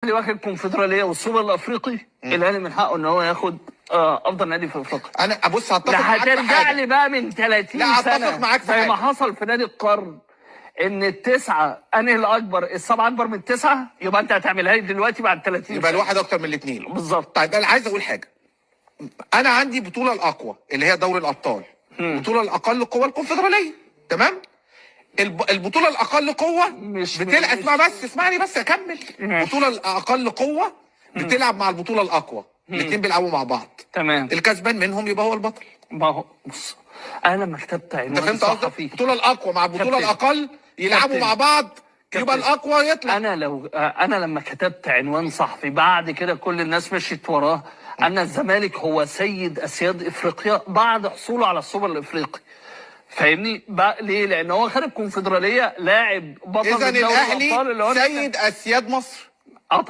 اللي واخد الكونفدراليه والسوبر الافريقي، الاهلي من حقه ان هو ياخد افضل نادي في افريقيا. انا بص هتفق معاك في هترجع حاجه. لي بقى من 30 لا سنه هتفق معاك في زي ما حاجه. حصل في نادي القرن، ان التسعه انهي الاكبر؟ السبعه اكبر من التسعه، يبقى انت هتعملها لي دلوقتي بعد 30 يبقى سنه. الواحد اكتر من الاثنين بالظبط. طيب انا عايز اقول حاجه. انا عندي بطوله الاقوى اللي هي دوري الابطال، البطوله الاقل قوه الكونفدراليه، تمام؟ البطوله الاقل قوه بتلعب، اسمع بس، اسمعني بس اكمل. البطوله الاقل قوه بتلعب مع البطوله الاقوى، الاثنين بيلعبوا مع بعض، تمام. الكسبان منهم يبقى هو البطل. ما هو بص، انا لما كتبت انت عنوان فهمت قصدي؟ البطوله الاقوى مع البطوله الاقل يلعبوا مع بعض، يبقى الاقوى يطلع. انا لما كتبت عنوان صحفي بعد كده كل الناس مشيت وراه، ان الزمالك هو سيد اسياد افريقيا بعد حصوله على السوبر الافريقي. فاهمني بقى ليه؟ لان هو خد الكونفدراليه لاعب بطل اذا دوري الابطال الاهلي اللي هو سيد اسياد مصر.